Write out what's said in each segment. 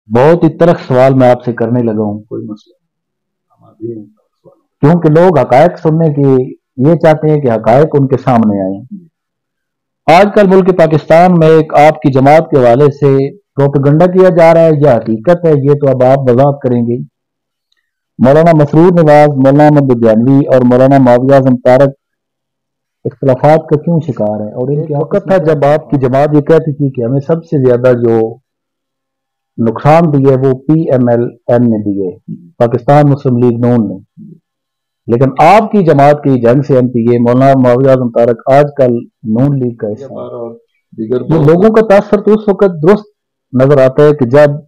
बहुत ही तलख सवाल मैं आपसे करने लगा हूँ, कोई मसला हमारे भी सवाल। क्योंकि लोग हकायक सुनने की ये चाहते हैं कि हकायक उनके सामने आए। आजकल मुल्क पाकिस्तान में एक आपकी जमात के हवाले से प्रोपेगंडा किया जा रहा है, यह हकीकत है? ये तो अब आप वजाहत करेंगे। मौलाना मसरूर नवाज, मौलाना अहमद जानवी और मौलाना माविया आजम तारक इख्तलाफात का क्यों शिकार है? और एक वक्त था जब आपकी जमात ये कहती थी कि हमें सबसे ज्यादा जो नुकसान दिए वो PMLN ने दिए, पाकिस्तान मुस्लिम लीग नून ने। लेकिन आपकी जमात की जंग से MPA मौलाना माविया आजम तारक आजकल नून लीग का हिस्सा है। और दीगर ये लोगों का तासर तो उस वक्त दुरुस्त नजर आता है कि जब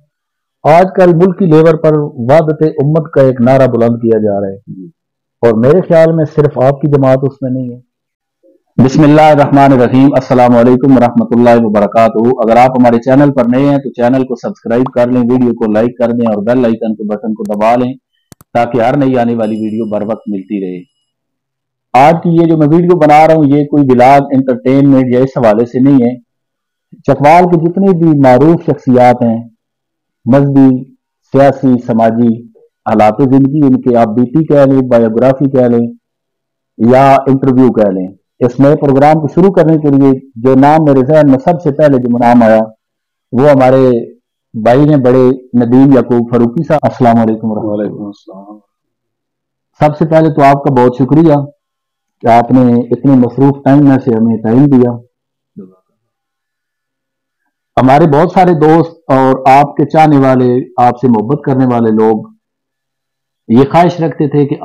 आजकल मुल्की लेवल पर वादत उम्मत का एक नारा बुलंद किया जा रहा है, और मेरे ख्याल में सिर्फ आपकी जमात उसमें नहीं है। बिस्मिल्लाहिर्रहमानिर्रहीम, अस्सलाम वालेकुम वरहमतुल्लाहि वबरकातुहू। अगर आप हमारे चैनल पर नए हैं तो चैनल को सब्सक्राइब कर लें, वीडियो को लाइक कर दें और बेल आइकन के बटन को दबा लें ताकि हर नई आने वाली वीडियो बर वक्त मिलती रहे। आज की ये जो मैं वीडियो बना रहा हूँ ये कोई विलाग एंटरटेनमेंट या इस हवाले से नहीं है। चकवाल की जितनी भी मारूफ शख्सियात हैं, मजहबी, सियासी, समाजी हालात जिंदगी, इनके आप बीटी कह लें, बायोग्राफी कह लें या इंटरव्यू कह लें, इस नए प्रोग्राम को शुरू करने के लिए जो नाम मेरे जहन में सबसे पहले जो नाम आया वो हमारे भाई ने, बड़े नदीम याकूब फारूकी साहब। अस्सलाम वालेकुम। वालेकुम अस्सलाम। सबसे पहले तो आपका बहुत शुक्रिया कि आपने इतने मसरूफ टाइम में से हमें टाइम दिया। हमारे बहुत सारे दोस्त और आपके चाहने वाले, आपसे मोहब्बत करने वाले लोग ये ख्वाहिश रखते थे कि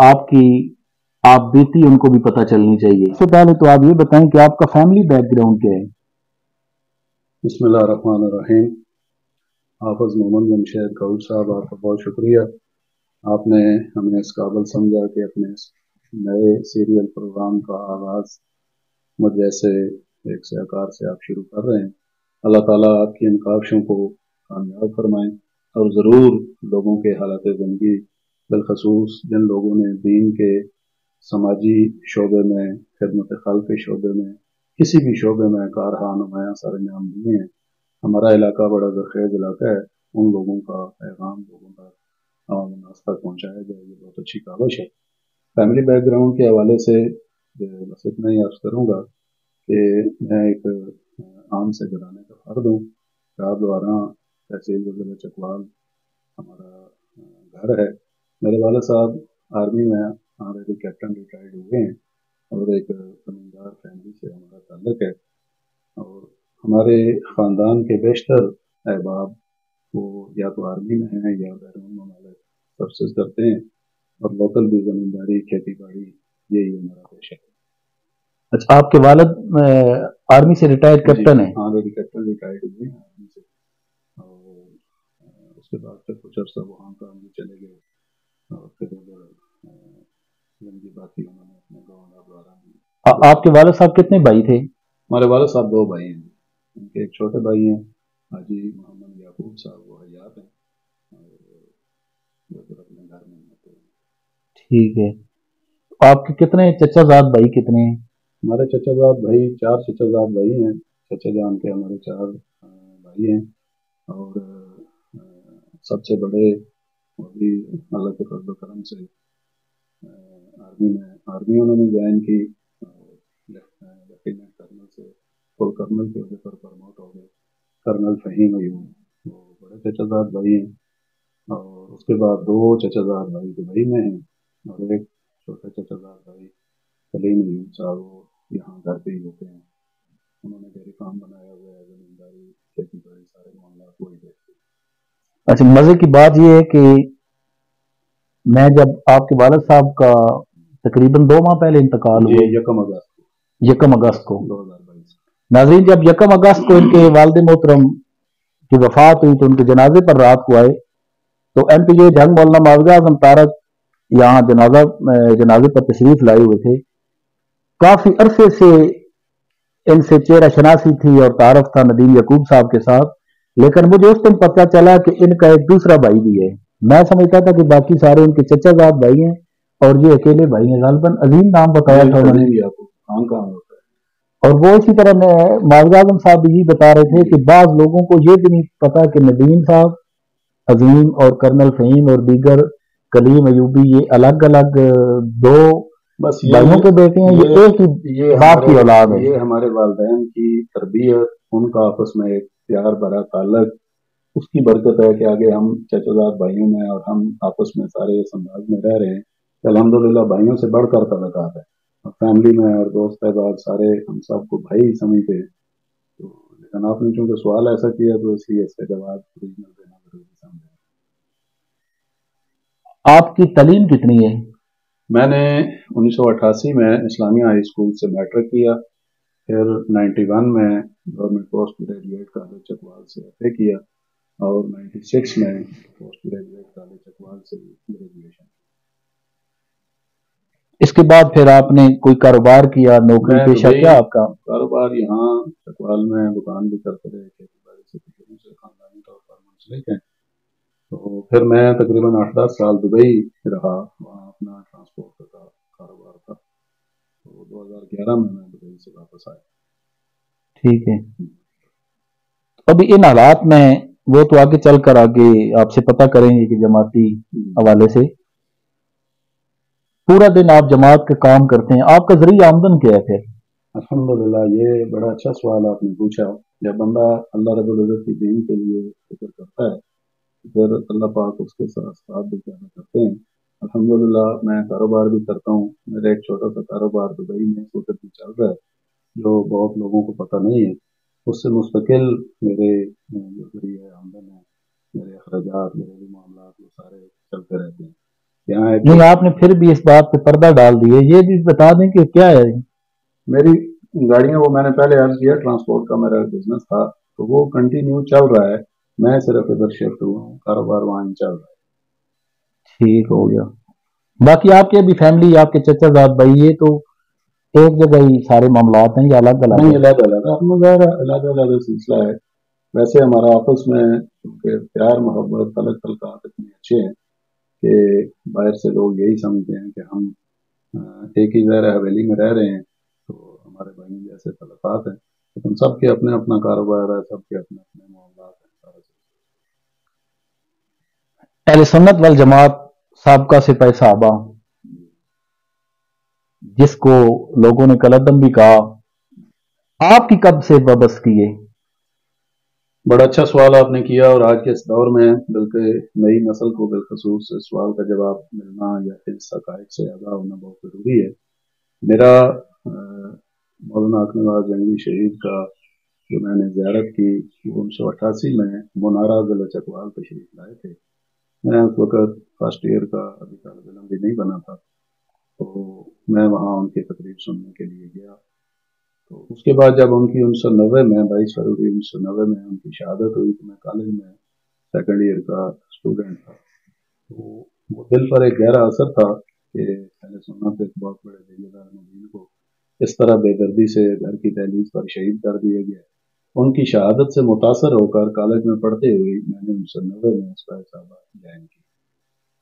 आप बीती उनको भी पता चलनी चाहिए। सबसे पहले तो आप ये बताएं कि आपका फैमिली बैकग्राउंड क्या है? बिस्मिल्लाहिर्रहमानिर्रहीम। हाफिज मोहम्मद जमशेद गौड साहब, आपका बहुत शुक्रिया। आपने हमें इस काबिल समझा कि अपने नए सीरियल प्रोग्राम का आगाज़ मुझ जैसे एक सहकार से आप शुरू कर रहे हैं। अल्लाह ताला आपकी इन काविशों को कामयाब फरमाएं और ज़रूर लोगों के हालात ज़िंदगी, बिलखसूस जिन लोगों ने दीन के समाजी शोबे में, खिदमत खल्क़ के शोबे में, किसी भी शोबे में कारहा नुमायाँ सर अंजाम दिए हैं। हमारा इलाका बड़ा ज़रख़ेज़ इलाका है, उन लोगों का पैगाम लोगों का नास तक पहुँचाया जाए, ये बहुत अच्छी काविश है। फैमिली बैकग्राउंड के हवाले से बस इतना ही अर्ज़ करूँगा कि मैं एक आम से घराने का फ़र्द हूँ। रात द्वारा तहसील ज़िला चकवाल हमारा घर है। मेरे वाले साहब आर्मी में ऑलरेडी कैप्टन रिटायर्ड हुए हैं और एक ज़मींदार फैमिली से हमारा ताल्लुक़ है। और हमारे ख़ानदान के बेशतर अहबाब वो या तो आर्मी में हैं या बैरून ममालिक सर्विसेज करते हैं, और लोकल भी ज़मींदारी, खेती बाड़ी, यही हमारा पेशा है। अच्छा, आपके वालिद आर्मी से रिटायर्ड कैप्टन है? हाँ, मेरी कैप्टन रिटायर्ड हुए हैं आर्मी से, और उसके बाद फिर कुछ अर्सा वहाँ का हम चले गए और फिर जिंदगी बाकी उन्होंने अपने गाँव द्वारा। आपके वालिद साहब कितने भाई थे? हमारे वालिद साहब दो भाई हैं। उनके एक छोटे भाई हैं हाजी मोहम्मद याकूब साहब, वो हयात हैं, और वो अपने घर में होते हैं। ठीक है। आपके कितने चचाजाद भाई कितने हैं? हमारे चचाजाद भाई 4 चचाजाद भाई हैं। चचा जान के हमारे 4 भाई हैं, और सबसे बड़े वो भी अल्लाह के फज़ल करम से आर्मी उन्होंने ज्वाइन की, लेफ्टिनेंट कर्नल से फुल कर्नल के अहदे पर प्रमोट हो गए, कर्नल फ़हीम अयूब, वो बड़े चचाजाद भाई हैं। और उसके बाद 2 चचाजाद भाई दुबई में हैं, और एक छोटे चचाजाद भाई सलीम अयूब साहब, वो यहाँ घर पे ही होते हैं। उन्होंने डेयरी फार्म बनाया हुआ है, ज़मींदारी, खेती बाड़ी, सारे मामला वही देखते हैं। अच्छा, मजे की बात यह है कि मैं जब आपके वालिद साहब का तकरीबन 2 माह पहले इंतकाल हुआ, 1 अगस्त को 2022, नाज़रीन, जब 1 अगस्त को इनके वालिद मोहतरम की वफात हुई तो उनके जनाजे पर रात को आए तो MPA जंग मौलाना माविया आजम तारक यहाँ जनाजे पर तशरीफ लाए हुए थे। काफी अरसे से इनसे चेहरा शनासी थी और तारफ था नदीम याकूब साहब के साथ, लेकिन मुझे उस दिन पता चला कि इनका एक दूसरा भाई भी है। मैं समझता था कि बाकी सारे उनके चचाजाद भाई हैं और ये अकेले भाई हैं। गालबन अजीम नाम बताया था उन्होंने, और वो इसी तरह माविया आजम साहब भी बता रहे थे कि बाज लोगों को ये भी नहीं पता कि नदीम साहब عظیم اور کرنل فہیم اور دیگر کلیم ایوبی یہ الگ الگ دو بس بھائیوں کے بیٹے ہیں، یہ ایک ہی باپ کی اولاد ہے؟ یہ ہمارے والدین کی تربیت، ان کا آپس میں ایک پیار بھرا تعلق، اس کی برکت ہے کہ آگے ہم چچا زاد بھائیوں میں اور ہم آپس میں سارے اس انداز میں رہ رہے ہیں کہ الحمدللہ بھائیوں سے بڑھ کر تعلقات ہے، اور فیملی میں اور دوست احباب سارے ہم سب کو بھائی سمجھتے ہیں۔ تو لیکن آپ نے چونکہ سوال ایسا کیا تو اس لیے اس کا جواب اوریجنل دینا ضروری سمجھا۔ آپ کی تعلیم کتنی ہے؟ میں نے 1988 میں اسلامیہ ہائی اسکول سے میٹرک کیا، پھر 91 میں government post graduate college Chakwal سے ایف اے کیا، اور 96 میں پوسٹ گریجویٹ کالج چکوال سے گریجویشن۔ اس کے بعد پھر آپ نے کوئی کاروبار کیا، نوکری میں پیشہ دبئی کیا آپ کا؟ کاروبار یہاں چکوال میں دکان بھی کرتے رہے، کھیتی باڑی سے شروع سے خاندانی طور پر منسلک ہیں، تو پھر میں تقریباً 8-10 سال دبئی رہا، وہاں اپنا ٹرانسپورٹ کا کاروبار تھا، تو 2011 میں دبئی سے واپس آیا۔ ٹھیک ہے، ابھی ان حالات میں وہ تو آگے چل کر آگے آپ سے پتہ کریں گے کہ جماعتی حوالے سے پورا دن آپ جماعت کا کام کرتے ہیں، آپ کا ذریعہ آمدن کیا ہے پھر؟ الحمدللہ، یہ بڑا اچھا سوال آپ نے پوچھا۔ جب بندہ اللہ رب العزت کی دین کے لیے فکر کرتا ہے پھر اللہ پاک اس کے ساتھ ساتھ بھی پیدا کرتے ہیں۔ الحمدللہ میں کاروبار بھی کرتا ہوں، میرا ایک چھوٹا سا کاروبار دبئی میں اس وقت بھی چل رہا ہے جو بہت لوگوں کو پتہ نہیں ہے۔ اس سے مستقل میرے جو ذریعہ آمدن ہے، میرے اخراجات، میرے بھی معاملات وہ سارے چلتے رہتے ہیں۔ یہاں ایک نہیں، آپ نے پھر بھی اس بات پہ پردہ ڈال دیے، یہ بھی بتا دیں کہ کیا ہے؟ میری گاڑیاں، وہ میں نے پہلے عرض کیا ٹرانسپورٹ کا میرا بزنس تھا، تو وہ کنٹینیو چل رہا ہے، میں صرف ادھر شفٹ ہوا ہوں، کاروبار وہاں ہی چل رہا ہے۔ ٹھیک ہو گیا۔ باقی آپ کے بھی فیملی، آپ کے چچا زاد بھائی، یہ تو ایک جگہ ہی سارے معاملات ہیں یا الگ الگ نہیں، ہے؟ علیحدہ علیحدہ علیحدہ سلسلہ ہے۔ ویسے ہمارا آپس میں کیونکہ پیار محبت تعلقات اتنے اچھے ہیں کہ باہر سے لوگ یہی سمجھتے ہیں کہ ہم ایک ہی ظاہر حویلی میں رہ رہے ہیں، تو ہمارے بھائیوں جیسے تعلقات ہیں، لیکن سب کے اپنے اپنا کاروبار ہے، سب کے اپنے اپنے معاملات ہیں سارا۔ اہل سنت والجماعت سابقہ سپاہی صحابہ جس کو لوگوں نے کلدم بھی کہا، آپ کی کب سے وابستگی ہے؟ بڑا اچھا سوال آپ نے کیا، اور آج کے اس دور میں بلکہ نئی نسل کو بالخصوص اس سوال کا جواب ملنا یا اس حقائق سے آگاہ ہونا بہت ضروری ہے۔ میرا مولانا اکرم نواز جنگلی شہید کا جو میں نے زیارت کی وہ 1988 میں منارہ ضلع چکوال تشریف لائے تھے۔ میں اس وقت فرسٹ ایئر کا ابھی طالب علم بھی نہیں بنا تھا، تو میں وہاں ان کی تقریر سننے کے لیے گیا۔ تو اس کے بعد جب ان کی 1990 میں 22 فروری 1990 میں ان کی شہادت ہوئی تو میں کالج میں سیکنڈ ایئر کا اسٹوڈنٹ تھا، تو وہ دل پر ایک گہرا اثر تھا کہ اہل سنت ایک بہت بڑے ذمہ مبین کو اس طرح بے دردی سے گھر کی دہلیز پر شہید کر دیا گیا۔ ان کی شہادت سے متاثر ہو کر کالج میں پڑھتے ہوئے میں نے 1990 میں سپاہی صحابہ جوائن کی،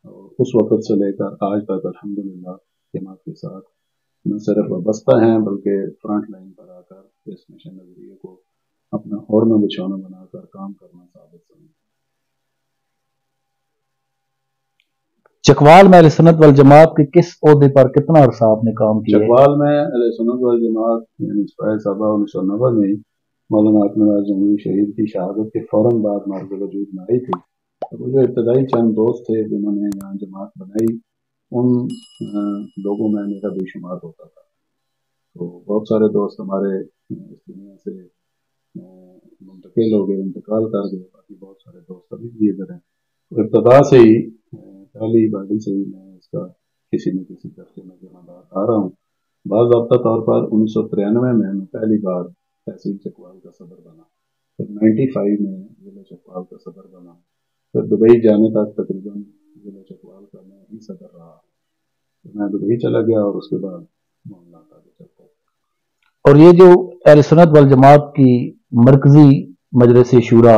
اور اس وقت سے لے کر آج تک الحمدللہ جماعت کے ساتھ نہ صرف وابستہ ہیں بلکہ فرنٹ لائن پر آ کر اس مشن نظریے کو اپنا اوڑھنا بچھونا بنا کر کام کرنا ثابت سمجھیں۔ چکوال میں اہل سنت والجماعت کے کس عہدے پر کتنا عرصہ آپ نے کام کیا ہے؟ چکوال میں اہل سنت والجماعت یعنی سپاہی صحابہ 1990 میں مولانا اکرم نواز جنگلی شہید کی شہادت کے فوراً بعد مرض وجود میں آئی تھی۔ وہ جو ابتدائی چند دوست تھے جنہوں نے یہاں جماعت بنائی، ان لوگوں میں میرا بے شمار ہوتا تھا، تو بہت سارے دوست ہمارے اس دنیا سے منتقل ہو گئے، انتقال کر گئے، باقی بہت سارے دوست ابھی بھی ادھر ہیں۔ تو ابتدا سے ہی پہلی باری سے ہی میں اس کا کسی نہ کسی طرح میں ذمہ دار آ رہا ہوں۔ باضابطہ طور پر 1993 میں پہلی بار تحصیل چکوال کا صدر بنا، پھر 95 میں ضلع چکوال کا صدر بنا، پھر دبئی جانے تک تقریباً ضلع چکوال کا میں ہی صدر رہا، میں دبئی چلا گیا اور اس کے بعد معاملات آگے چلتے ہیں۔ اور یہ جو اہل سنت والجماعت کی مرکزی مجلس شورا،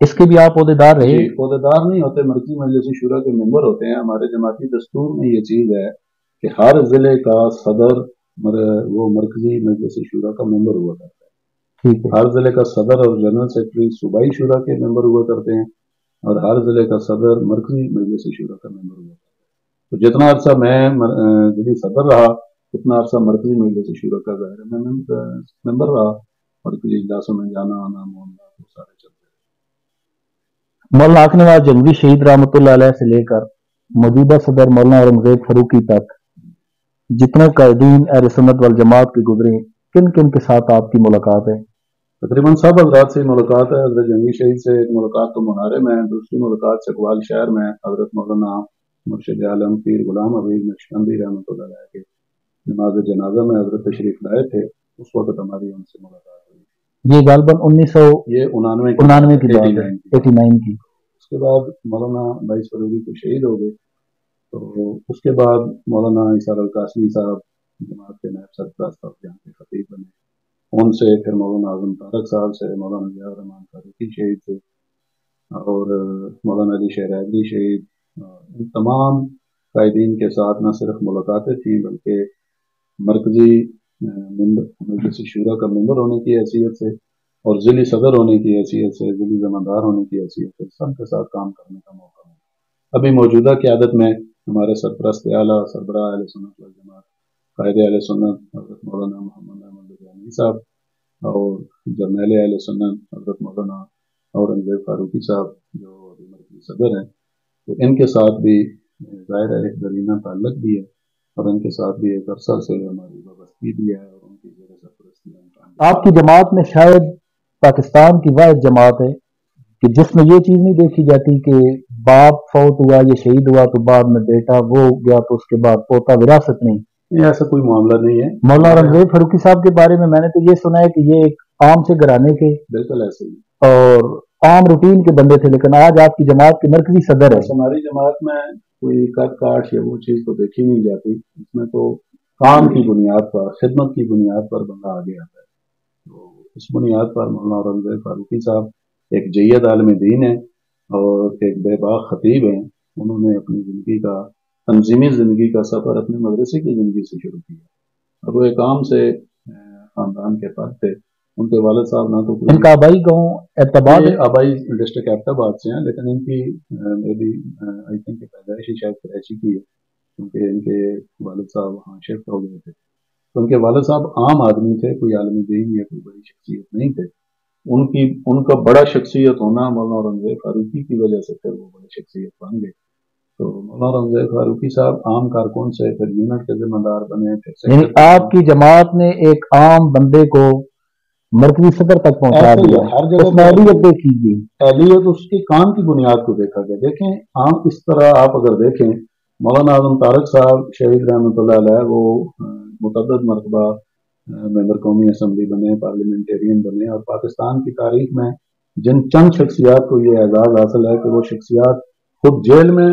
اس کے بھی آپ عہدیدار رہے؟ جی، عہدیدار نہیں ہوتے، مرکزی مجلس شورا کے ممبر ہوتے ہیں۔ ہمارے جماعتی دستور میں یہ چیز ہے کہ ہر ضلع کا صدر وہ مرکزی مجلس شورا کا ممبر ہوا کرتا ہے۔ ठीक है। हर ज़िले का सदर और जनरल सेक्रेटरी सूबाई शुरा के मेंबर हुआ करते हैं और हर ज़िले का सदर मरकजी मजलिस शुरा का मेंबर हुआ करता है। तो जितना अरसा मैं ज़िली सदर रहा उतना अरसा मरकजी मजलिस शुरा का ज़ाहिर है मैं मेंबर रहा। मरकजी इजलासों में जाना आना मोहल्ला वो सारे चलते। मौलाना आखनवाज जंगवी शहीद रहमतुल्लाह अलैह से लेकर मौजूदा सदर मौलाना औरंगजेब फारूकी तक जितने कायदीन अहले सुन्नत वल जमात के गुजरे, किन किन के साथ आपकी मुलाकात है? तकरीबन सब हजरात से मुलाकात है। हजरत जंगवी शहीद से एक मुलाकात तो मुनारे में है, दूसरी मुलाकात चकवाल शहर में हजरत मौलाना मुर्शिद आलम पीर गुलाम हबीब नक्शबंदी रहमतुल्लाह अलैह के नमाज जनाजा में हजरत तशरीफ लाए थे, उस वक्त हमारी उनसे मुलाकात हुई। ये गालबन 1999 की बात है, 89 की। उसके बाद मौलाना 22 फरवरी को शहीद हो गए। तो उसके बाद मौलाना इसार अल कासमी साहब जमात के नायब सरपरस्त और जहाँ के खतीब बने, उनसे फिर मौलाना आजम तारक साहब से, मौलाना जियाउर रहमान फारूकी शहीद से और मौलाना अली शहरादी शहीद, इन तमाम कायदीन के साथ न सिर्फ मुलाकातें थी बल्कि मरकजी मजलिस शूरा का मेंबर होने की हैसियत से और ज़िली सदर होने की हैसियत से, ज़िली ज़मादार होने की हैसियत से सबके साथ काम करने का मौका मिला। अभी मौजूदा क़यादत में हमारे सरपरस्त आला सरबराह अहले सुन्नत वल जमात कायदे अहले सुन्नत हज़रत मौलाना मोहम्मद अहमद लुधियानवी साहब और जर्नैल अहले सुन्नत हज़रत मौलाना औरंगजेब फारूकी साहब जो अभी मरकजी सदर हैं, तो इनके साथ भी ज़ाहिर है एक दरीना ताल्लुक भी है और इनके साथ भी एक अरसा से हमारी वाबस्तगी भी है और उनकी ज़ेर सरपरस्ती। आपकी जमात में शायद पाकिस्तान की वाहिद जमात है कि जिसमें ये चीज नहीं देखी जाती कि बाप फौत हुआ, ये शहीद हुआ तो बाद में बेटा वो गया तो उसके बाद पोता, विरासत नहीं। ऐसा कोई मामला नहीं है। मौलाना औरंगजेब फारूकी साहब के बारे में मैंने तो ये सुना है कि ये एक आम से घराने के, बिल्कुल ऐसे ही और आम रूटीन के बंदे थे, लेकिन आज आपकी जमात के मरकजी सदर है। हमारी जमात में कोई कट काट या वो चीज़ तो देखी नहीं जाती, इसमें तो काम की बुनियाद पर, खिदमत की बुनियाद पर बंदा आगे आता है। तो इस बुनियाद पर मौलाना औरंगजेब फारूकी साहब एक जय्यद आलम दीन है और एक बेबाक खतीब हैं। उन्होंने अपनी ज़िंदगी का तंजीमी ज़िंदगी का सफ़र अपने मदरसे की ज़िंदगी से शुरू किया और वो एक आम से ख़ानदान के फर्द थे। उनके वालिद साहब ना तो इनका आबाई गाँव एबटाबाद, आबाई डिस्ट्रिक्ट एबटाबाद से हैं, लेकिन इनकी मेरी आई थिंक पैदाइश ही शायद कराची की है क्योंकि इनके वालिद साहब वहाँ शिफ्ट हो गए थे। तो उनके वालिद साहब आम आदमी थे, कोई आलम दीन या कोई बड़ी शख्सियत नहीं थे। उनका बड़ा शख्सियत होना मौलाना औरंगजेब फारूकी की वजह से फिर वो बड़ी शख्सियत बन गए। तो मौलाना औरंगजेब फारूकी साहब आम कारकुन से फिर यूनिट के जिम्मेदार बने। यानी आपकी जमात ने एक आम बंदे को मरकजी सदर तक पहुंचा दिया। हर जगह एहलियत देखी गई, एहलियत उसकी काम की बुनियाद को देखा गया। देखें आम इस तरह आप अगर देखें, मौलाना आजम तारक साहब शहीद रहमतुल्लाह अलैह वो मुतअद्दिद मरतबा मेंबर कौमी असम्बली बने, पार्लियामेंटेरियन बने और पाकिस्तान की तारीख में जिन चंद शख्सियात को ये एजाज़ हासिल है कि वो शख्सियात खुद जेल में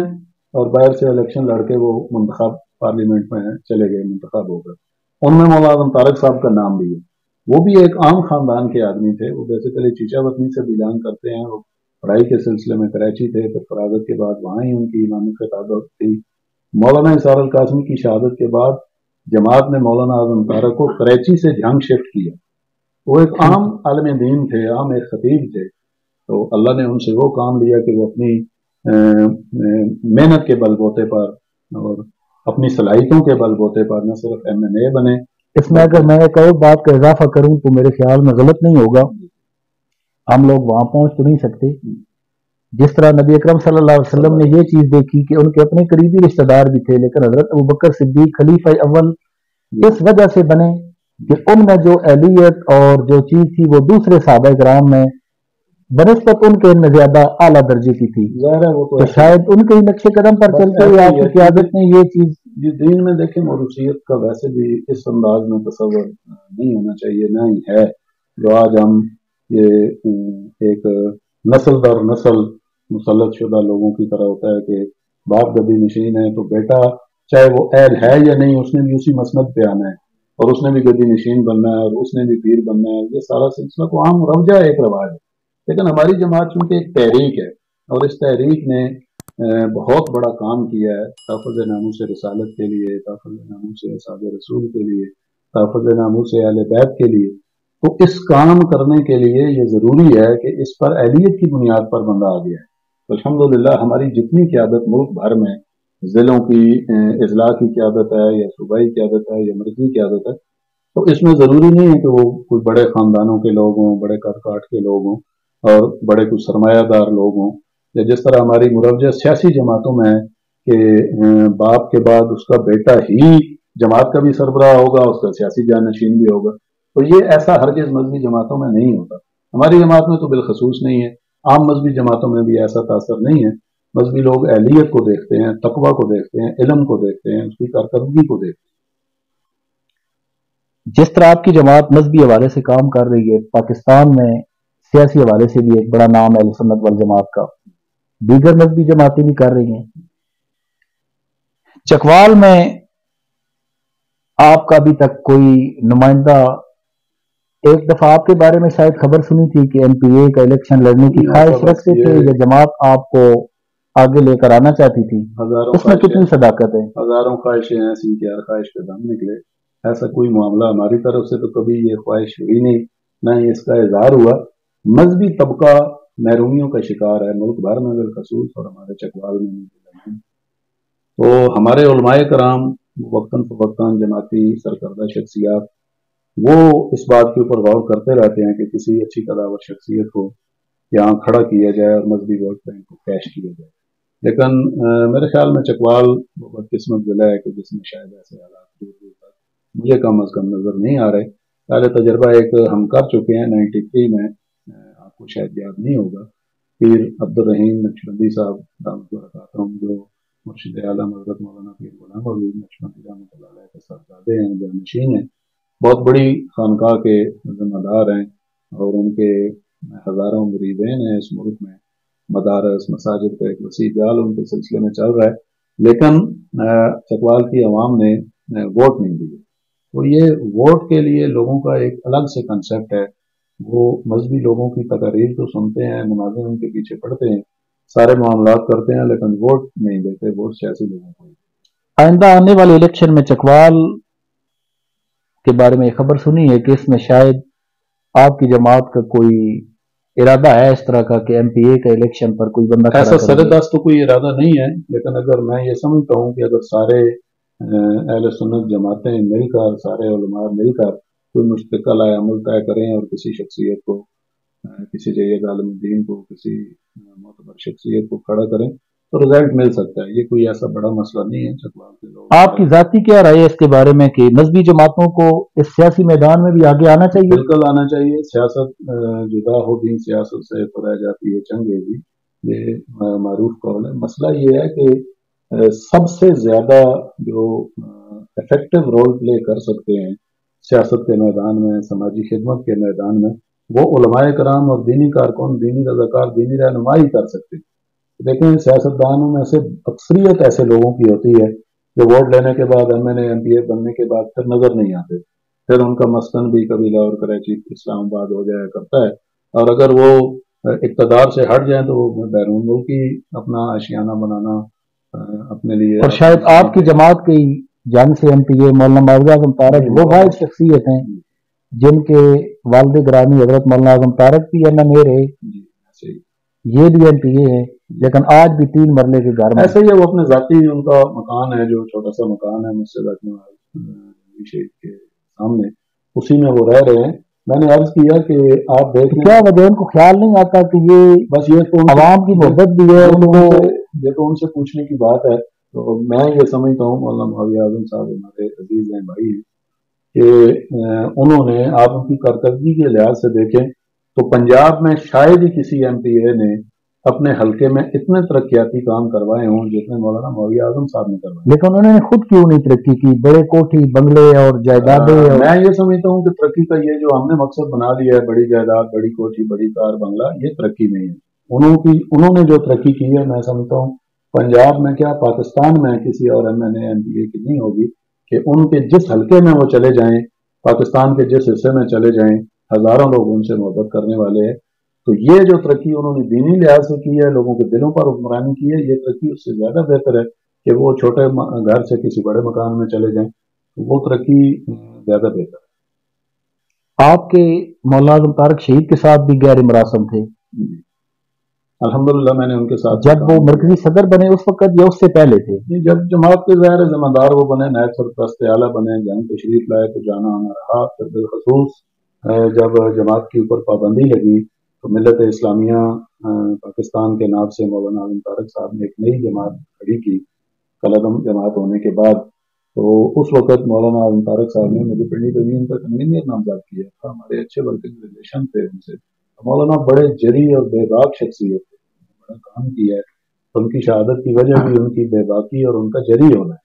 और बाहर से इलेक्शन लड़के वो मुंतखब पार्लियामेंट में चले गए, मुंतखब हो गए, उनमें मौलाना आजम तारक साहब का नाम भी है। वो भी एक आम खानदान के आदमी थे। वो बेसिकली चीचा वतनी से बिलोंग करते हैं। वो पढ़ाई के सिलसिले में कराची थे, फिर फरागत के बाद वहाँ ही उनकी इमामत खिताबत थी। मौलाना इसार अल कासमी की शहादत के बाद जमात ने मौलाना आजम तारक को कराची से झंग शिफ्ट किया। वो एक आम आलम दीन थे, आम एक खतीब थे। तो अल्लाह ने उनसे वो काम लिया कि वो अपनी मेहनत के बलबूते पर और अपनी सलाहियतों के बलबूते पर न सिर्फ MNA बने। इसमें अगर मैं एक और बात का इजाफा करूं तो मेरे ख्याल में गलत नहीं होगा, हम लोग वहां पहुंच तो नहीं सकते। जिस तरह नबी अकरम सल्लल्लाहु अलैहि वसल्लम ने ये चीज देखी कि उनके अपने करीबी रिश्तेदार भी थे, लेकिन हजरत अबू बकर सिद्दीक खलीफा अव्वल इस वजह से बने कि उनमें जो अहलियत और जो चीज थी वो दूसरे सहाबा किराम में बनिस्बत उनके में ज्यादा आला दर्जे की थी। वो तो शायद उनके ही नक्शे कदम पर चलते हुए आपकी क़यादत ने ये चीज ये दीन में देखें मौरूसियत का वैसे भी इस अंदाज में तसव्वुर नहीं होना चाहिए, ना ही है। जो आज हम ये एक नस्ल दर नस्ल मुसल्लत शुदा लोगों की तरह होता है कि बाप गद्दी नशीन है तो बेटा चाहे वो अहल है या नहीं उसने भी उसी मसनद पे आना है और उसने भी गद्दी नशीन बनना है और उसने भी पीर बनना है। ये सारा सिलसिला तो आम रवजा है, एक रवाज है। लेकिन हमारी जमात चूंकि एक तहरीक है और इस तहरीक ने बहुत बड़ा काम किया है तहफ़्फ़ुज़ नामूस रिसालत के लिए, तहफ़्फ़ुज़ नामूस असाब रसूल के लिए, तहफ़्फ़ुज़ नामूस अहले बैत के लिए। تو اس کام کرنے کے لیے یہ ضروری ہے کہ اس پر اہلیت کی بنیاد پر بندہ آ گیا ہے. تو الحمدللہ ہماری جتنی قیادت ملک بھر میں ضلعوں کی اضلاع کی قیادت ہے یا صوبائی قیادت ہے یا مرکزی قیادت ہے، تو اس میں ضروری نہیں ہے کہ وہ کوئی بڑے خاندانوں کے لوگ ہوں، بڑے کاٹ کے لوگ ہوں اور بڑے کوئی سرمایہ دار لوگ ہوں، یا جس طرح ہماری مروجہ سیاسی جماعتوں میں ہے کہ باپ کے بعد اس کا بیٹا ہی جماعت کا بھی سربراہ ہوگا، اس کا سیاسی جانشین بھی ہوگا. تو یہ ایسا ہرگز مذہبی جماعتوں میں نہیں ہوتا. ہماری جماعت میں تو بالخصوص نہیں ہے. عام مذہبی جماعتوں میں بھی ایسا تاثر نہیں ہے. مذہبی لوگ اہلیت کو دیکھتے ہیں، تقویٰ کو دیکھتے ہیں، علم کو دیکھتے ہیں، اس کی کارکردگی کو دیکھتے ہیں. جس طرح آپ کی جماعت مذہبی حوالے سے کام کر رہی ہے، پاکستان میں سیاسی حوالے سے بھی ایک بڑا نام ہے اہل سنت والجماعت کا، دیگر مذہبی جماعتیں بھی کر رہی ہیں. چکوال میں آپ کا ابھی تک کوئی نمائندہ، ایک دفعہ آپ کے بارے میں شاید خبر سنی تھی کہ ایم پی اے کا الیکشن لڑنے کی خواہش رکھتے تھے یا جماعت آپ کو آگے لے کر آنا چاہتی تھی، اس میں کتنی صداقت ہے؟ ہزاروں خواہشیں ایسی کہ ہر خواہش پہ دم نکلے. ایسا کوئی معاملہ ہماری طرف سے تو کبھی یہ خواہش ہوئی نہیں، نہ ہی اس کا اظہار ہوا. مذہبی طبقہ محرومیوں کا شکار ہے ملک بھر میں بالخصوص، اور ہمارے چکوال میں. تو ہمارے علماء کرام وقتاً فوقتاً جماعتی سرکردہ شخصیات وہ اس بات کے اوپر غور کرتے رہتے ہیں کہ کسی اچھی قداور شخصیت کو یہاں کھڑا کیا جائے اور مذہبی ووٹ بینک کو کیش کیا جائے. لیکن میرے خیال میں چکوال بدقسمت ضلع ہے کہ جس میں شاید ایسے حالات دور دور تک مجھے کم از کم نظر نہیں آ رہے. پہلے تجربہ ایک ہم کر چکے ہیں 93 میں، آپ کو شاید یاد نہیں ہوگا، پیر عبدالرحیم نقشبندی صاحب دعوت برکاتہم جو مرشد عالم حضرت مولانا پیر غلام حبیب نقشبندی رحمۃ اللہ علیہ کے صاحبزادے ہیں، جانشین ہیں، بہت بڑی خانقاہ کے ذمہ دار ہیں، اور ان کے ہزاروں مریدین ہیں اس ملک میں. مدارس مساجد کا ایک وسیع جال ان کے سلسلے میں چل رہا ہے. لیکن چکوال کی عوام نے ووٹ نہیں دیے. تو یہ ووٹ کے لیے لوگوں کا ایک الگ سے کنسیپٹ ہے. وہ مذہبی لوگوں کی تقاریر تو سنتے ہیں، نمازیں ان کے پیچھے پڑھتے ہیں، سارے معاملات کرتے ہیں، لیکن ووٹ نہیں دیتے. ووٹ سیاسی لوگوں کو. آئندہ آنے والے الیکشن میں چکوال کے بارے میں خبر سنی ہے کہ اس میں شاید آپ کی جماعت کا کوئی ارادہ ہے اس طرح کا کہ ایم پی اے کا الیکشن پر کوئی بندہ ایسا سردست تو کوئی ارادہ نہیں ہے. لیکن اگر میں یہ سمجھتا ہوں کہ اگر سارے اہل سنت جماعتیں مل کر، سارے علماء مل کر کوئی مستقل عمل طے کریں اور کسی شخصیت کو، کسی جید عالم الدین کو، کسی معتبر شخصیت کو کھڑا کریں تو رزلٹ مل سکتا ہے. یہ کوئی ایسا بڑا مسئلہ نہیں ہے. چکوال کے لوگ، آپ کی ذاتی کیا رائے ہے اس کے بارے میں کہ مذہبی جماعتوں کو اس سیاسی میدان میں بھی آگے آنا چاہیے؟ بالکل آنا چاہیے. سیاست جدا ہو دین سیاست سے تو رہ جاتی ہے چنگیزی، یہ معروف قول ہے. مسئلہ یہ ہے کہ سب سے زیادہ جو افیکٹو رول پلے کر سکتے ہیں سیاست کے میدان میں، سماجی خدمت کے میدان میں، وہ علماء کرام اور دینی کارکن، دینی رضاکار، دینی رہنمائی کر سکتے ہیں. لیکن سیاستدانوں میں سے اکثریت ایسے لوگوں کی ہوتی ہے جو ووٹ لینے کے بعد M N A M P A بننے کے بعد پھر نظر نہیں آتے. پھر ان کا مسکن بھی کبھی لاہور کراچی اسلام آباد ہو جایا کرتا ہے، اور اگر وہ اقتدار سے ہٹ جائیں تو وہ بیرون ملکی اپنا آشیانہ بنانا اپنے لیے. اور شاید آپ کی جماعت کی جان سے ایم پی اے مولانا معاویہ اعظم تارک وہ واحد شخصیت ہیں جن کے والد گرامی حضرت مولانا اعظم تارک بھی ایم این اے رہے، یہ بھی ایم پی اے ہے، لیکن آج بھی 3 مرلے کے گھر میں. ایسے ہی وہ اپنے ذاتی ان کا مکان ہے، جو چھوٹا سا مکان ہے مسجد شیخ کے سامنے، اسی میں وہ رہ رہے ہیں. میں نے عرض کیا کہ آپ دیکھیں کیا وجہ ان کو خیال نہیں آتا کہ یہ بس یہ تو عوام کی محبت بھی ہے، یہ تو ان سے پوچھنے کی بات ہے. تو میں یہ سمجھتا ہوں مولانا معاویہ اعظم صاحب ہمارے عزیز ہیں، بھائی ہیں، کہ انہوں نے، آپ ان کی کارکردگی کے لحاظ سے دیکھیں تو پنجاب میں شاید ہی کسی ایم پی اے نے اپنے حلقے میں اتنے ترقیاتی کام کروائے ہوں جتنے مولانا معاویہ اعظم صاحب نے کروائے. لیکن انہوں نے خود کیوں نہیں ترقی کی؟ بڑے کوٹھی بنگلے اور جائیدادیں. میں یہ سمجھتا ہوں کہ ترقی کا یہ جو ہم نے مقصد بنا لیا ہے، بڑی جائیداد، بڑی کوٹھی، بڑی کار، بنگلہ، یہ ترقی نہیں ہے. انہوں نے جو ترقی کی ہے، میں سمجھتا ہوں پنجاب میں کیا پاکستان میں کسی اور M N A M P A کی نہیں ہوگی کہ ان کے جس حلقے میں وہ چلے جائیں، پاکستان کے جس حصے میں چلے جائیں، ہزاروں لوگ ان سے محبت کرنے والے ہیں. تو یہ جو ترقی انہوں نے دینی لحاظ سے کی ہے، لوگوں کے دلوں پر حکمرانی کی ہے، یہ ترقی اس سے زیادہ بہتر ہے کہ وہ چھوٹے گھر سے کسی بڑے مکان میں چلے جائیں. وہ ترقی زیادہ بہتر ہے. आपके मौलाना आज़म तारक शहीद के साथ भी गैर मरासम थे? अल्हम्दुलिल्लाह मैंने उनके साथ जब वो मरकजी सदर बने उस वक्त या उससे पहले थे? जब जमात के ज़ाहिर ज़िम्मेदार वो बने, नायब सरपरस्त आला बने, जंग तशरीफ लाए तो जाना आना रहा। फिर बिलखसूस जब जमात के ऊपर पाबंदी लगी तो मिल्लत इस्लामिया पाकिस्तान के नाम से मौलाना आज़म तारक साहब ने एक नई जमात खड़ी की कलदम जमात होने के बाद। तो उस वक्त मौलाना आज़म तारक साहब ने मुझे पिंडी तवीन का कन्वीनियर नामजद किया था। हमारे अच्छे वर्किंग रिलेशन थे उनसे। मौलाना बड़े जरी और बेबाक शख्सियत थे, बड़ा काम किया है। उनकी शहादत की वजह भी उनकी बेबाकी और उनका जरी होना है।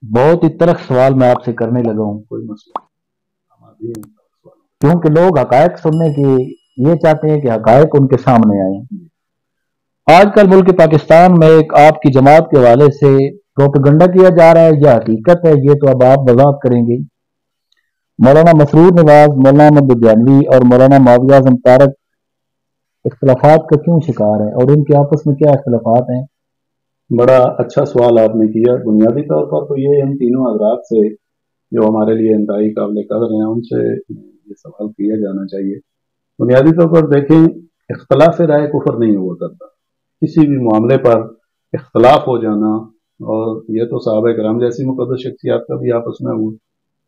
बहुत ही तलख सवाल मैं आपसे करने लगा हूँ, कोई मसला हमारी क्योंकि लोग हकायक सुनने की ये चाहते हैं कि हकायक उनके सामने आए। आजकल मुल्क पाकिस्तान में एक आपकी जमात के हवाले से प्रोपेगेंडा किया जा रहा है या हकीकत है, ये तो अब आप वजाहत करेंगे। मौलाना मसरूर नवाज, मौलाना अहमद लुधियानवी और मौलाना मौलवी आज़म तारक इख्तलाफात का क्यों शिकार है और इनके आपस में क्या इख्तलाफात हैं? बड़ा अच्छा सवाल आपने किया। बुनियादी तौर पर तो ये इन तीनों हजरात से जो हमारे लिए इंतहाई काबिल कदर हैं उनसे ये सवाल किया जाना चाहिए। बुनियादी तौर पर देखें, इख्तलाफ राय कुफर नहीं हुआ करता। किसी भी मामले पर इख्तलाफ हो जाना, और ये तो साहबा करम जैसी मुक़द्दस शख्सियात का भी आपस में हुआ,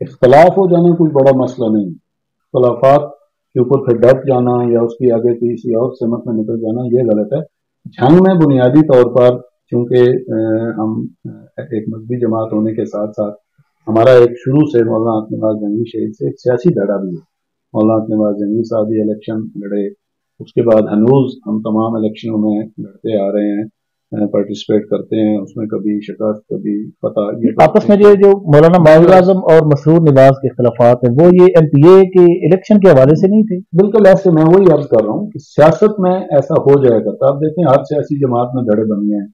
इख्तलाफ हो जाना कोई बड़ा मसला नहीं। इख्तलाफात के ऊपर फिर डट जाना या उसकी आगे किसी और सिमत में निकल जाना ये गलत है। जंग में बुनियादी तौर पर चूंकि हम एक मजहबी जमात होने के साथ साथ हमारा एक शुरू से मौलाना हक नवाज जंगी शहीद से एक सियासी धड़ा भी है। मौलाना हक नवाज जंगी साहब भी इलेक्शन लड़े, उसके बाद हनूज हम तमाम इलेक्शनों में लड़ते आ रहे हैं, पार्टिसिपेट करते हैं उसमें, कभी शिकस्त कभी फतह। ये आपस में जो मौलाना मौलवी आज़म और मसरूर नवाज के इख्तलाफात है वो ये MPA के इलेक्शन के हवाले से नहीं थे? बिल्कुल ऐसे मैं वही अर्ज कर रहा हूँ कि सियासत में ऐसा हो जाया करता। आप देखें हर सियासी जमात में धड़े बन गए हैं,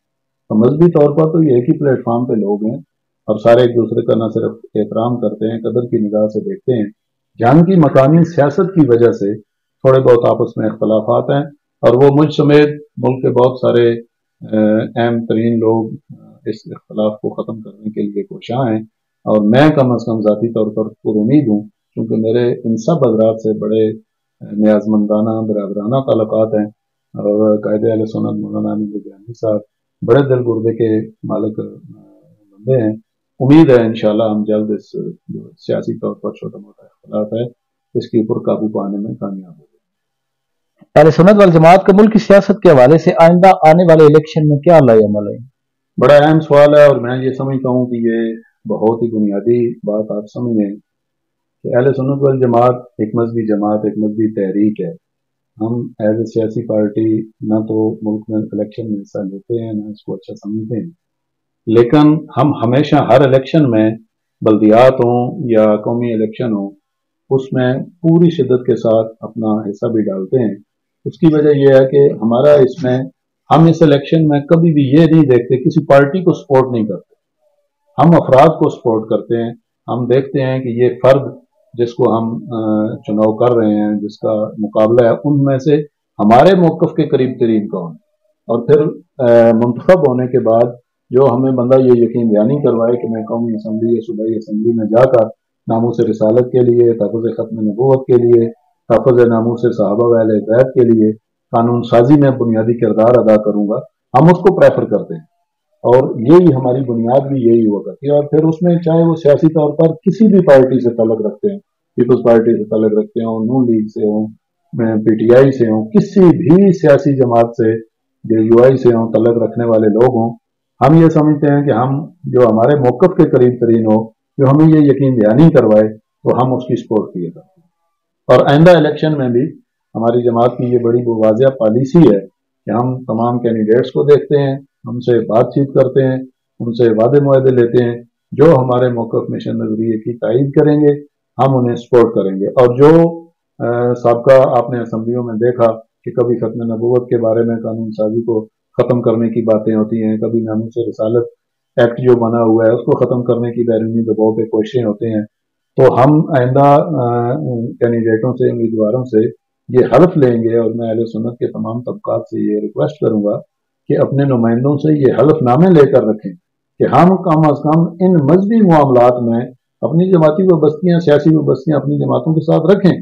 तो मजहबी तौर पर तो ये एक ही प्लेटफॉर्म पे लोग हैं और सारे एक दूसरे का न सिर्फ एहतराम करते हैं, कदर की निगाह से देखते हैं। जंग की मकामी सियासत की वजह से थोड़े बहुत आपस में इख्तलाफात हैं, और वो मुझ समेत मुल्क के बहुत सारे अहम तरीन लोग इस इख्तलाफ को ख़त्म करने के लिए कोशां हैं। और मैं कम अज़ कम ज़ाती तौर पर पुरुमीद हूँ, क्योंकि मेरे इन सब हज़रात से बड़े न्याज़मंदाना बराबराना ताल्लुकात हैं। और कायदे अहले सुन्नत मौलाना अहमद लुधियानवी साहब बड़े दिल गुर्दे के मालिक बंदे हैं। उम्मीद है इंशाल्लाह हम जल्द इस जो सियासी तौर पर छोटा मोटा इख्तलाफ है इसके ऊपर काबू पाने में कामयाब होंगे। अहले सुन्नत वल जमात का मुल्क की सियासत के हवाले से आइंदा आने वाले इलेक्शन में क्या अमल है? बड़ा अहम सवाल है, और मैं ये समझता हूँ कि ये बहुत ही बुनियादी बात आप समझें कि अहले सुन्नत वल जमात एक मजहबी जमात, एक मजहबी तहरीक है। हम एज ए सियासी पार्टी ना तो मुल्क में इलेक्शन में हिस्सा लेते हैं, ना इसको अच्छा समझते हैं, लेकिन हम हमेशा हर इलेक्शन में, बल्दियात हों या कौमी इलेक्शन हो, उसमें पूरी शिद्दत के साथ अपना हिस्सा भी डालते हैं। उसकी वजह यह है कि हमारा इसमें, हम इस इलेक्शन में कभी भी ये नहीं देखते, किसी पार्टी को सपोर्ट नहीं करते, हम अफराद को सपोर्ट करते हैं। हम देखते हैं कि ये फर्द जिसको हम चुनाव कर रहे हैं, जिसका मुकाबला है, उनमें से हमारे मौक़िफ़ के करीब तरीन कौन है, और फिर मुंतखब होने के बाद जो हमें बंदा ये यकीन दहानी करवाए कि मैं कौमी असम्बली या सूबाई असम्बली में जाकर नामूस रिसालत के लिए, तहफ़्फ़ुज़ ख़त्म नबूवत के लिए, तहफ़्फ़ुज़ नामूस सहाबा व अहले बैत के लिए कानून साजी में बुनियादी किरदार अदा करूँगा, हम उसको प्रेफर करते हैं। और यही हमारी बुनियाद भी यही हुआ करती है। और फिर उसमें चाहे वो सियासी तौर पर किसी भी पार्टी से तल्लुक़ रखते हैं, पीपल्स पार्टी से तल्लुक़ रखते हों, नून लीग से हों, PTI से हों, किसी भी सियासी जमात से, JUI से हों, तल्लुक़ रखने वाले लोग हों, हम ये समझते हैं कि हम जो हमारे मौक़िफ़ के करीब तरीन हो, जो हमें ये यकीन दहानी करवाए, तो हम उसकी सपोर्ट किए करते हैं। और आइंदा इलेक्शन में भी हमारी जमात की ये बड़ी वाज़ेह पॉलिसी है कि हम तमाम कैंडिडेट्स को देखते हैं, उनसे बातचीत करते हैं, उनसे वादे मुआहदे लेते हैं, जो हमारे मौक़िफ़ मिशन नज़रिए की तायीद करेंगे हम उन्हें सपोर्ट करेंगे। और जो साबका आपने असम्बलियों में देखा कि कभी ख़त्म नबूवत के बारे में कानून साजी को ख़त्म करने की बातें होती हैं, कभी नामूस रिसालत एक्ट जो बना हुआ है उसको ख़त्म करने की बैरूनी दबाव पे कोशिशें होती हैं। तो हम आइंदा कैंडिडेटों से, उम्मीदवारों से ये हल्फ लेंगे, और मैं अहले सुन्नत के तमाम तबकात से ये रिक्वेस्ट करूँगा कि अपने नुमाइंदों से ये हल्फनामे लेकर रखें कि हम कम अज़ कम इन मजहबी मामलात में अपनी जमाती वबस्तियाँ, सियासी वबस्तियाँ अपनी जमातों के साथ रखें,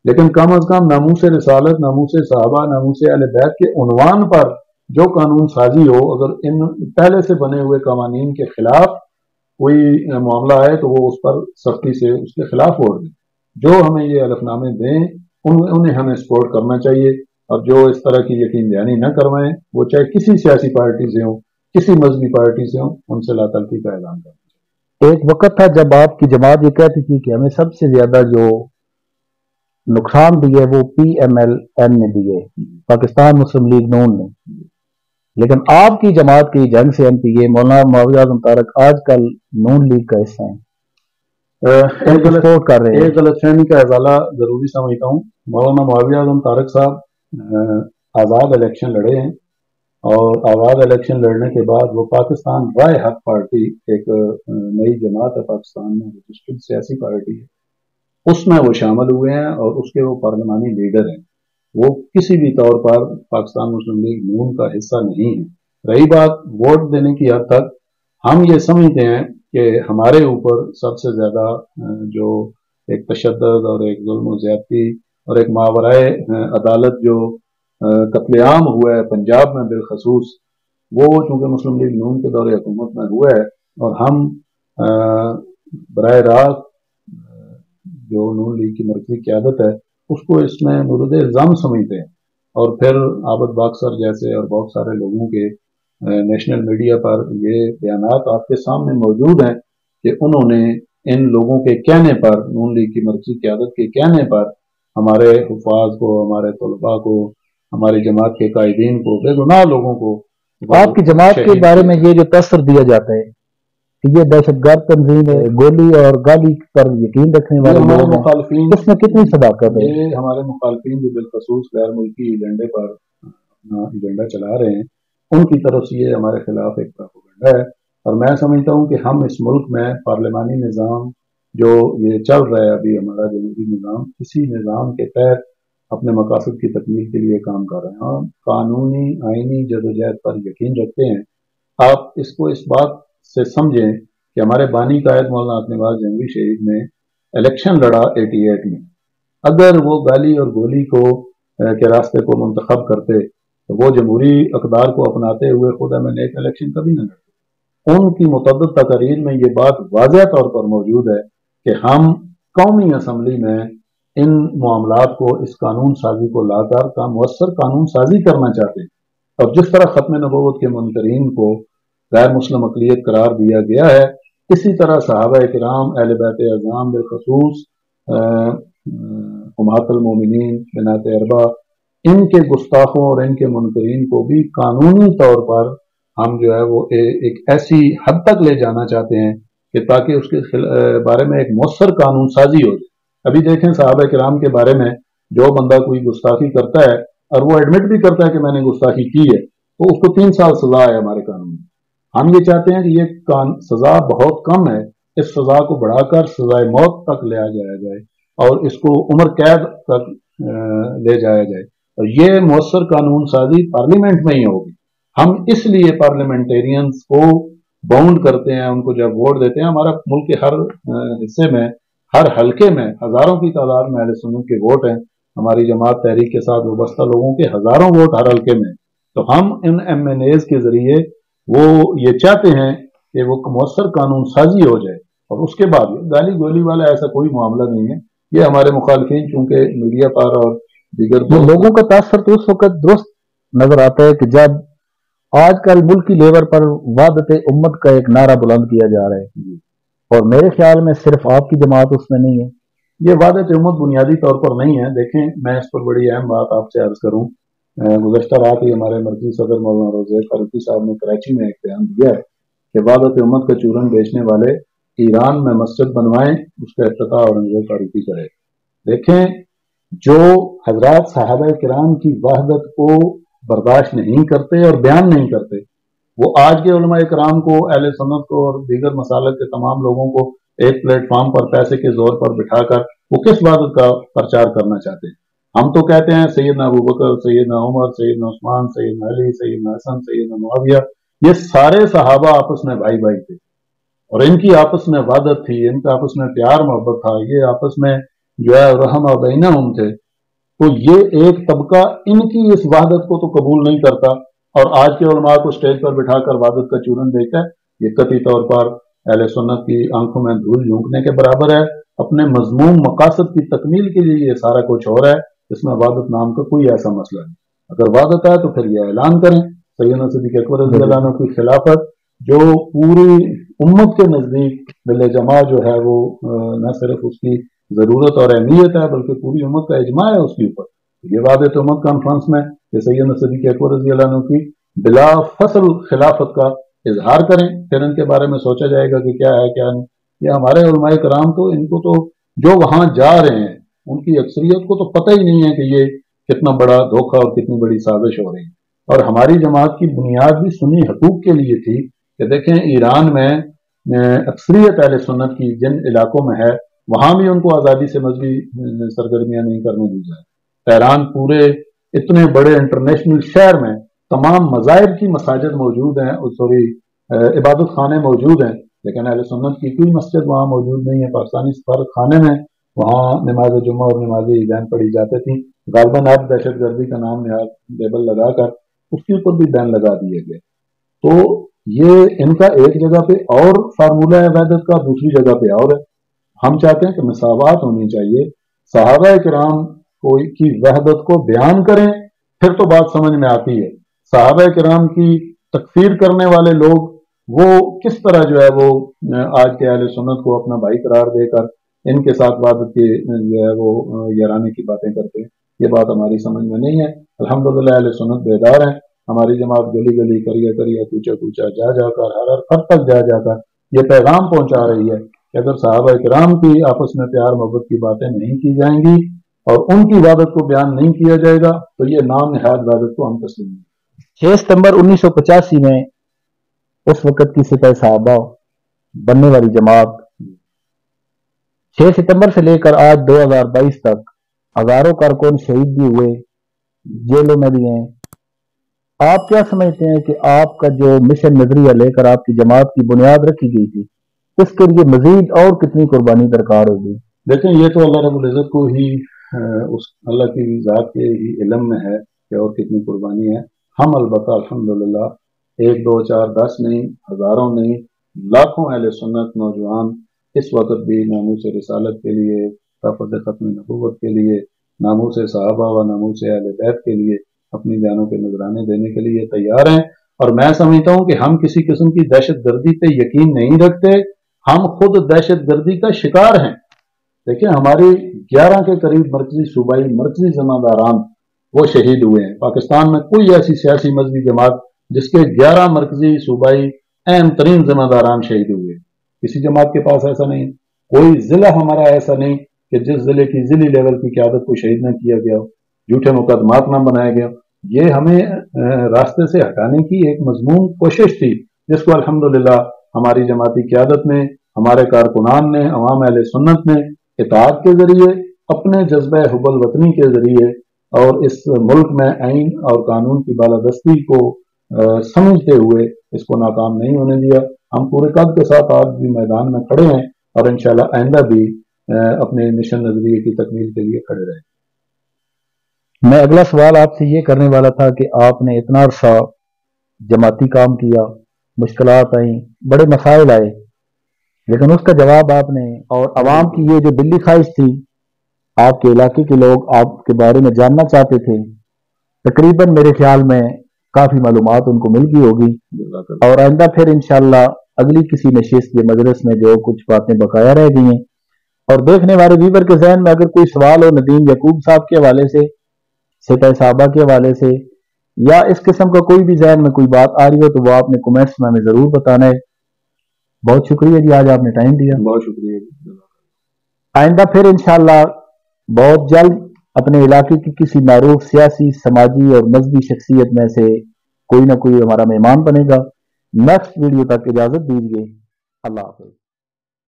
लेकिन कम अज कम नामूस रिसालत, नामूस सहाबा, नामूस अहले बैत के उन्वान पर जो कानून साजी हो, अगर इन पहले से बने हुए कवानीन के खिलाफ कोई मामला है तो वो उस पर सख्ती से उसके खिलाफ वोट दें। जो हमें ये हलफनामे दें उन्हें हमें सपोर्ट करना चाहिए, और जो इस तरह की यकीन दहानी न करवाएं, वो चाहे किसी सियासी पार्टी से हो, किसी मजहबी पार्टी से हो, उनसे लातल्फी का ऐलान करना। एक वक्त था जब आपकी जमात ये कहती थी कि हमें सबसे ज्यादा जो नुकसान दिए वो PMLN ने दिए, पाकिस्तान मुस्लिम लीग नून ने, लेकिन आपकी जमात की जंग से MPA मौलाना मुआविया आजम तारक आजकल नून लीग का हिस्सा है, सपोर्ट कर रहे हैं। एक गलतफहमी का अजाला जरूरी समझता हूँ। मौलाना मुआविया आजम तारक साहब आज़ाद इलेक्शन लड़े हैं, और आज़ाद इलेक्शन लड़ने के बाद वो पाकिस्तान राय हक पार्टी, एक नई जमात है पाकिस्तान में, रजिस्टर्ड सियासी पार्टी है, उसमें वो शामिल हुए हैं और उसके वो पार्लिमानी लीडर हैं। वो किसी भी तौर पर पाकिस्तान मुस्लिम लीग नून का हिस्सा नहीं है। रही बात वोट देने की हद तक, हम ये समझते हैं कि हमारे ऊपर सबसे ज्यादा जो एक तशद्दुद और एक जुल्म ज्यादती और एक मावराए अदालत जो कत्लेआम हुआ है पंजाब में बिलखसूस, वो चूंकि मुस्लिम लीग नून के दौरे हुकूमत में हुआ है, और हम बराह रास्त जो नून लीग की मरकजी क़यादत है उसको इसमें मुर्द इल्ज़ाम समझते हैं। और फिर आबद बाक्सर जैसे और बहुत सारे लोगों के नेशनल मीडिया पर ये बयानात आपके सामने मौजूद हैं कि उन्होंने इन लोगों के कहने पर, नून लीग की मरकजी क़यादत के कहने पर, हमारे हुफ़ाज को, हमारे तलबा को, हमारी जमात के कायदीन को, बेगुनाह लोगों को, आपकी जमात के बारे में ये जो तस्वर दिया जाता है कि ये दहशतगर्द तंजीम है, गोली और गाली पर यकीन रखने वाले हमारे मुखालफिन, इसमें कितनी सदाकत है? ये हमारे मुखालफिन जो बिलखसूस गैर मुल्की एजेंडे पर अपना एजेंडा चला रहे हैं, उनकी तरफ से ये हमारे खिलाफ एक प्रोपेगेंडा है। और मैं समझता हूँ कि हम इस मुल्क में पार्लिमानी निज़ाम जो ये चल रहा है अभी, हमारा जमहूरी निज़ाम, इसी निज़ाम के तहत अपने मकासद की तकमील के लिए काम कर रहे हैं, और कानूनी आइनी जदोजहद पर यकीन रखते हैं। आप इसको इस बात से समझें कि हमारे बानी कायद मौलाना अतनेवाज जंगवी शहीद ने इलेक्शन लड़ा 88 में, अगर वो गाली और गोली को के रास्ते को मुंतखब करते तो वो जमहूरी अकदार को अपनाते हुए खुद में एक इलेक्शन कभी न लड़ते। उनकी मुतअद्दिद तकारीर में ये बात वाज़ह तौर पर मौजूद है कि हम कौमी असम्बली में इन मामलात को, इस कानून साजी को लाकर का मुअस्सर कानून साजी करना चाहते हैं। और जिस तरह खत्म नबूवत के मुनकरीन को गैर मुस्लिम अक़लियत करार दिया गया है, इसी तरह सहाबा किराम, अहले बैत अज़ाम, बिलखसूस उम्महातुल मोमिनीन, बिनात अरबा, इनके गुस्ताखों और इनके मुनकरीन को भी कानूनी तौर पर हम जो है वो एक ऐसी हद तक ले जाना चाहते हैं कि ताकि उसके बारे में एक मुअस्सर कानून साजी हो जाए। अभी देखें सहाबा किराम के बारे में, जो बंदा कोई गुस्ताखी करता है और वो एडमिट भी करता है कि मैंने गुस्ताखी की है, तो उसको 3 साल सजा है हमारे कानून में। हम ये चाहते हैं कि ये सजा बहुत कम है, इस सजा को बढ़ाकर सजाए मौत तक ले जाया जाए और इसको उम्र कैद तक ले जाया जाए। और ये मुअस्सर कानून साजी पार्लियामेंट में ही होगी। हम इसलिए पार्लियामेंटेरियंस को बाउंड करते हैं, उनको जब वोट देते हैं, हमारा मुल्क के हर हिस्से में, हर हलके में हजारों की तादाद में अहले सुन्नत के वोट हैं। हमारी जमात तहरीक के साथ वाबस्ता लोगों के हजारों वोट हर हलके में। तो हम इन MNAs के जरिए वो ये चाहते हैं कि वो मुअस्सर कानून साजी हो जाए, और उसके बाद गाली गोली वाला ऐसा कोई मामला नहीं है। ये हमारे मुखालफिन चूंकि मीडिया पर और दीगर लोगों का तासर तो उस वक्त दुरुस्त नजर आता है कि जब आजकल मुल्की लेवल पर वादत उम्मत का एक नारा बुलंद किया जा रहा है, और मेरे ख्याल में सिर्फ आपकी जमात उसमें नहीं है। ये वादत उम्मत बुनियादी तौर पर नहीं है। देखें, मैं इस पर बड़ी अहम बात आपसे अर्ज करूं। गुज़श्ता रात ही हमारे मरकज़ी सदर मौलाना रोज़े फारूकी साहब ने कराची में एक बयान दिया है कि वादत उम्मत का चूरन बेचने वाले ईरान में मस्जिद बनवाएं, उसका इफ्तिताह औरंगज़ेब फारूकी करे। देखें, जो हजरात सहाबा किराम की वहदत को बर्दाश्त नहीं करते और बयान नहीं करते, वो आज के उलमा किराम को, अहले सुन्नत को और दीगर मसालक के तमाम लोगों को एक प्लेटफॉर्म पर पैसे के जोर पर बिठाकर वो किस वहदत का प्रचार करना चाहते हैं। हम तो कहते हैं सैयदना अबू बकर, सैयदना उमर, सैयदना उस्मान, सैयदना अली, सैयदना हसन, सैयदना मुआविया, ये सारे सहाबा आपस में भाई भाई थे। और इनकी आपस में वहादत थी, इनका आपस में प्यार मोहब्बत था, ये आपस में जो है रहम और बैनहुम थे, तो ये एक तबका इनकी इस वहादत को तो कबूल नहीं करता और आज के उलमा को स्टेज पर बिठाकर वहादत का चूरन देता है। ये कतई तौर पर अहले सुन्नत की आंखों में धूल झोंकने के बराबर है। अपने मजमूम मकासद की तकमील के लिए ये सारा कुछ हो रहा है। इसमें वहादत नाम का कोई ऐसा मसला नहीं। अगर वहादत है तो फिर ये ऐलान करें सैयदना सिद्दीक़ अकबर रज़ियल्लाहु अन्हु की खिलाफत, जो पूरी उम्मत के नजदीक मिले जमा जो है वो न सिर्फ उसकी जरूरत और अहमियत है बल्कि पूरी उम्मत का इजमा है उसके ऊपर। ये वादत उम्मत कॉन्फ्रेंस में ये सैयदना सिद्दीक़ अकबर रज़ियल्लाहु अन्हु की बिला फसल खिलाफत का इजहार करें, फिर इनके बारे में सोचा जाएगा कि क्या है क्या नहीं। ये हमारे उलमाए कराम तो इनको तो जो वहां जा रहे हैं उनकी अक्सरियत को तो पता ही नहीं है कि ये कितना बड़ा धोखा और कितनी बड़ी साजिश हो रही है। और हमारी जमात की बुनियाद भी सुन्नी हकूक के लिए थी कि देखें ईरान में अक्सरियत अहले सुन्नत की जिन इलाकों में है वहां भी उनको आज़ादी से मजहबी सरगर्मियां नहीं करने दी जाए। तेहरान पूरे इतने बड़े इंटरनेशनल शहर में तमाम मज़ाहिब की मसाजिद मौजूद हैं, सॉरी इबादत खाने मौजूद हैं, लेकिन अहले सुन्नत की कोई मस्जिद वहाँ मौजूद नहीं है। पाकिस्तानी सफारत खाने में वहाँ नमाज जुम्मा और नमाज ईदैन पढ़ी जाती थी। गालिबन अब दहशत गर्दी का नाम लेबल लगाकर उसके ऊपर भी बैन लगा दिए गए। तो ये इनका एक जगह पे और फार्मूला है वहदत का, दूसरी जगह पे और है। हम चाहते हैं कि मसावत होनी चाहिए। सहाबा किराम की वहदत को बयान करें फिर तो बात समझ में आती है। सहाबा किराम की तकफीर करने वाले लोग वो किस तरह जो है वो आज के अहले सुन्नत को अपना भाई करार देकर इनके साथ वहदत के जो है वो याराने की बातें करते हैं, ये बात हमारी समझ में नहीं है। अल्हम्दुलिल्लाह अहले सुन्नत बेदार हैं। हमारी जमात गली गली करिया करिया कूचा कूचा जा जाकर हर घर तक जा जाकर ये पैगाम पहुंचा रही है कि अगर सहाबा किराम की आपस में प्यार मोहब्बत की बातें नहीं की जाएंगी और उनकी इबादत को बयान नहीं किया जाएगा तो ये नाम निहायत इबादत को हम तस्लीम नहीं। 6 सितंबर 1985 में उस वक्त की सिपाही साहबा बनने वाली जमात 6 सितंबर से लेकर आज 2022 तक हजारों कारकुन शहीद भी हुए, जेलों में भी हैं। आप क्या समझते हैं कि आपका जो मिशन नजरिया लेकर आपकी जमात की बुनियाद रखी गई थी उसके लिए मजीद और कितनी कुर्बानी दरकार होगी? देखें ये तो अल्लाह रब्बुल इज्जत को ही उस अल्लाह की जात के ही इल्म में है कि और कितनी कुर्बानी है। हम अलबत्ता अल्हम्दुलिल्लाह 1 2 4 10 नहीं, हजारों नहीं, लाखों अहले सुन्नत नौजवान इस वक्त भी नामूस रिसालत के लिए, तहफ़्फ़ुज़ ख़त्म नबूवत के लिए, नामूस सहाबा व नामूस अहले बैत के लिए अपनी जानों के नजराने देने के लिए तैयार हैं। और मैं समझता हूं कि हम किसी किस्म की दहशत गर्दी पे यकीन नहीं रखते, हम खुद दहशत गर्दी का शिकार हैं। देखिए हमारी 11 के करीब मरकजी सूबाई मरकजी जमादारान वो शहीद हुए हैं। पाकिस्तान में कोई ऐसी सियासी मजहबी जमात जिसके 11 मरकजी सूबाई अहम तरीन जमादारान शहीद हुए, किसी जमात के पास ऐसा नहीं। कोई जिला हमारा ऐसा नहीं कि जिस जिले की जिली लेवल की क्यादत को शहीद न किया गया हो, झूठे मुकदमात न बनाया गया। ये हमें रास्ते से हटाने की एक मजमून कोशिश थी जिसको अल्हम्दुलिल्लाह हमारी जमाती क्यादत ने, हमारे कारकुनान ने, अवाम अहले सुन्नत ने इताअत के जरिए, अपने जज्बे हुब्बुल वतनी के जरिए और इस मुल्क में आइन और कानून की बालादस्ती को समझते हुए इसको नाकाम नहीं होने दिया। हम पूरे कद के साथ आज भी मैदान में खड़े हैं और इंशाअल्लाह आइंदा भी अपने मिशन नजरिए की तकमील के लिए खड़े रहे। मैं अगला सवाल आपसे ये करने वाला था कि आपने इतना अरसा जमाती काम किया, मुश्किलात आई, बड़े मसाइल आए, लेकिन उसका जवाब आपने, और आवाम की ये जो दिल्ली ख्वाहिश थी, आपके इलाके के लोग आपके बारे में जानना चाहते थे, तकरीबन मेरे ख्याल में काफी मालूमात उनको मिल गई होगी। और आइंदा फिर इंशाअल्लाह अगली किसी नशिस्त या मजलिस में जो कुछ बातें बकाया रह गई हैं और देखने वाले व्यूवर के जहन में अगर कोई सवाल हो नदीम यकूब साहब के हवाले से, सिपाही साहबा के हवाले से, या इस किस्म का कोई भी जहन में कोई बात आ रही हो तो वो आपने कमेंट्स में हमें जरूर बताना है। बहुत शुक्रिया जी, आज आपने टाइम दिया। बहुत शुक्रिया। आइंदा फिर इंशाअल्लाह बहुत जल्द अपने इलाके की किसी मारूफ सियासी, समाजी और मजहबी शख्सियत में से कोई ना कोई हमारा मेहमान बनेगा। नेक्स्ट वीडियो तक इजाजत दीजिए। अल्लाह हाफ़िज़।